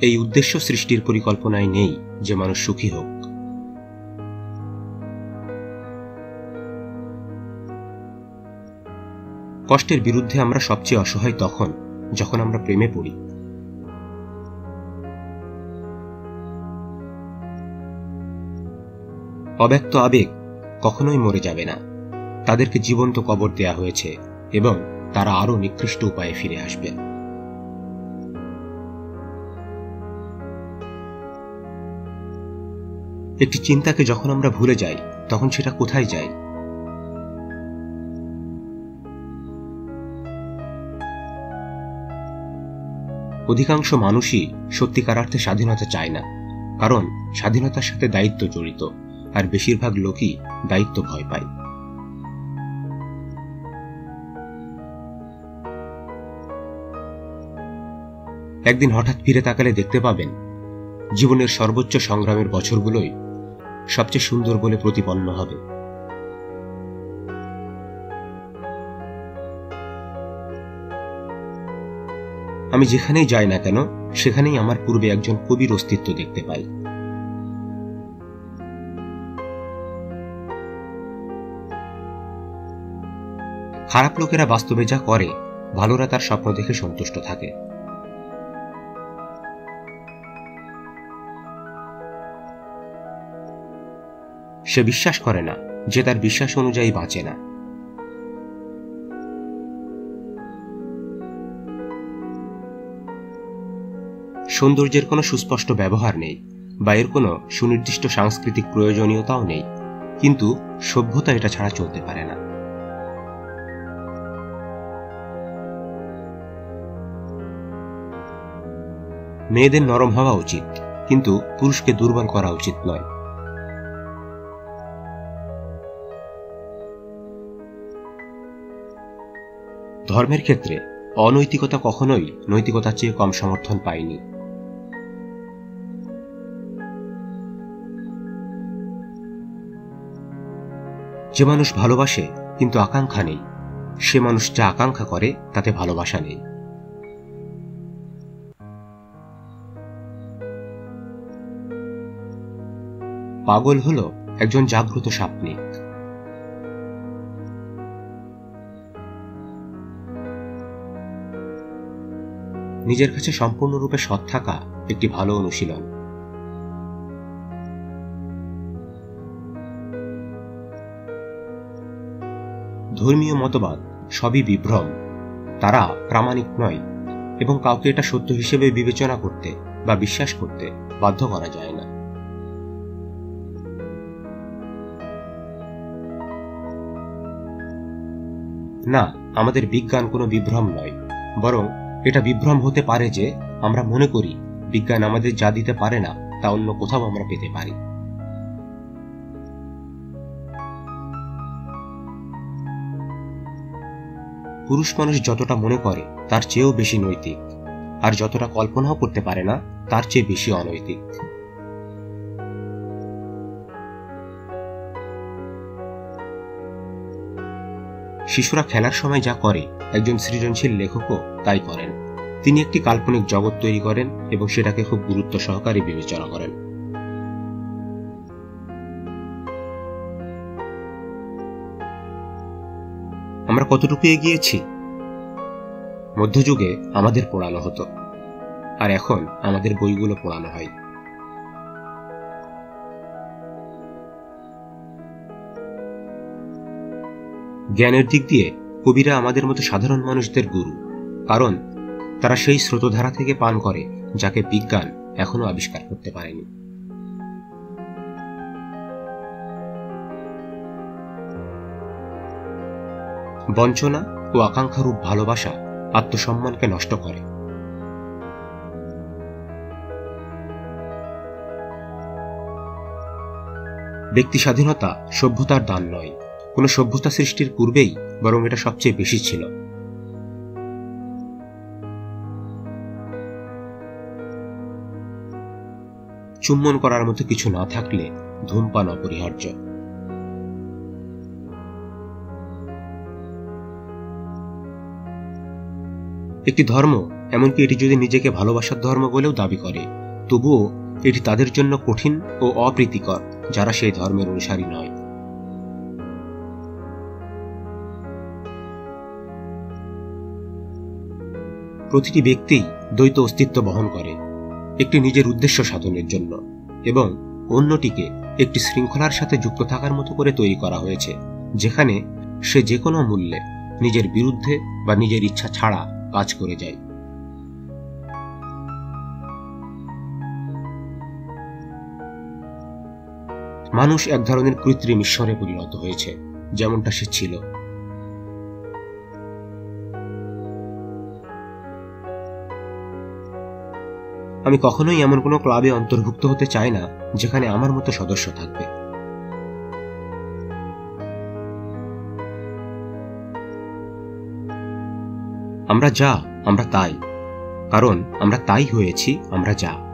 এই উদ্দেশ্য সৃষ্টির পরিকল্পনায় নেই যে মানুষ সুখী হোক। কষ্টের বিরুদ্ধে আমরা সবচেয়ে অসহায় তখন যখন আমরা প্রেমে পড়ি। অব্যক্ত আবেগ কখনোই মরে যাবে না, তাদেরকে জীবন্ত কবর দেয়া হয়েছে এবং তারা আরো নিকৃষ্ট উপায়ে ফিরে আসবে। একটি চিন্তাকে যখন আমরা ভুলে যাই তখন সেটা কোথায় যায়? অধিকাংশ মানুষই সত্যিকার অর্থে স্বাধীনতা চায় না, কারণ স্বাধীনতার সাথে দায়িত্ব জড়িত, আর বেশিরভাগ লোকই দায়িত্ব ভয় পায়। একদিন হঠাৎ ফিরে তাকালে দেখতে পাবেন জীবনের সর্বোচ্চ সংগ্রামের বছরগুলোই সবচেয়ে সুন্দর বলে প্রতিপন্ন হবে। আমি যেখানেই যাই না কেন সেখানেই আমার পূর্বে একজন কবির অস্তিত্ব দেখতে পাই। খারাপ লোকেরা বাস্তবে যা করে, ভালোরা তার স্বপ্ন দেখে সন্তুষ্ট থাকে। সে বিশ্বাস করে না যে তার বিশ্বাস অনুযায়ী বাঁচে না। সৌন্দর্যের কোনো সুস্পষ্ট ব্যবহার নেই বা এর কোনো সুনির্দিষ্ট সাংস্কৃতিক প্রয়োজনীয়তাও নেই, কিন্তু সভ্যতা এটা ছাড়া চলতে পারে না। মেয়েদের নরম হওয়া উচিত, কিন্তু পুরুষকে দুর্বল করা উচিত নয়। ধর্মের ক্ষেত্রে অনৈতিকতা কখনোই নৈতিকতার চেয়ে কম সমর্থন পায়নি। যে মানুষ ভালোবাসে কিন্তু আকাঙ্ক্ষা নেই, সে মানুষ যা আকাঙ্ক্ষা করে তাতে ভালোবাসা নেই। পাগল হল একজন জাগ্রত স্বপ্নিক। নিজের কাছে সম্পূর্ণরূপে সৎ থাকা একটি ভালো অনুশীলন। ধর্মীয় মতবাদ সবই বিভ্রম, তারা প্রামাণিক নয় এবং কাউকে এটা সত্য হিসেবে বিবেচনা করতে বা বিশ্বাস করতে বাধ্য করা যায় না। না, আমাদের বিজ্ঞান কোনো বিভ্রম নয়, বরং এটা বিভ্রম হতে পারে যে আমরা মনে করি বিজ্ঞান আমাদের যা দিতে পারে না তা অন্য কোথাও আমরা পেতে পারি। পুরুষ মানুষ যতটা মনে করে তার চেয়েও বেশি নৈতিক, আর যতটা কল্পনাও করতে পারে না তার চেয়ে বেশি অনৈতিক। শিশুরা খেলার সময় যা করে একজন সৃজনশীল লেখকও তাই করেন। তিনি একটি কাল্পনিক জগৎ তৈরি করেন এবং সেটাকে খুব গুরুত্ব সহকারে বিবেচনা করেন। আমরা কতটুকু এগিয়েছি? মধ্যযুগে আমাদের পড়ানো হতো, আর এখন আমাদের বইগুলো পড়ানো হয়। জ্ঞানের দিক দিয়ে কবিরা আমাদের মতো সাধারণ মানুষদের গুরু, কারণ তারা সেই স্রোতধারা থেকে পান করে যাকে বিজ্ঞান এখনো আবিষ্কার করতে পারেনি। বঞ্চনা ও আকাঙ্ক্ষারূপ ভালোবাসা আত্মসম্মানকে নষ্ট করে। ব্যক্তি স্বাধীনতা সভ্যতার দান নয়, কোনো সভ্যতা সৃষ্টির পূর্বেই বরং এটা সবচেয়ে বেশি ছিল। চুম্বন করার মতো কিছু না থাকলে ধূমপান অপরিহার্য। একটি ধর্ম এমনকি এটি যদি নিজেকে ভালোবাসার ধর্ম বলেও দাবি করে, তবুও এটি তাদের জন্য কঠিন ও অপ্রীতিকর যারা সেই ধর্মের অনুসারী নয়। প্রতিটি ব্যক্তিই দ্বৈত অস্তিত্ব বহন করে, একটি নিজের উদ্দেশ্য সাধনের জন্য এবং অন্যটিকে একটি শৃঙ্খলার সাথে যুক্ত থাকার মতো করে তৈরি করা হয়েছে, যেখানে সে যে কোনো মূল্যে নিজের বিরুদ্ধে বা নিজের ইচ্ছা ছাড়া কাজ করে যায়। মানুষ এক ধরনের কৃত্রিম ঈশ্বরে পরিণত হয়েছে, যেমনটা সে ছিল। আমি কখনোই এমন কোনো ক্লাবে অন্তর্ভুক্ত হতে চাই না যেখানে আমার মতো সদস্য থাকবে। আমরা যা, আমরা তাই, কারণ আমরা তাই হয়েছি, আমরা যা।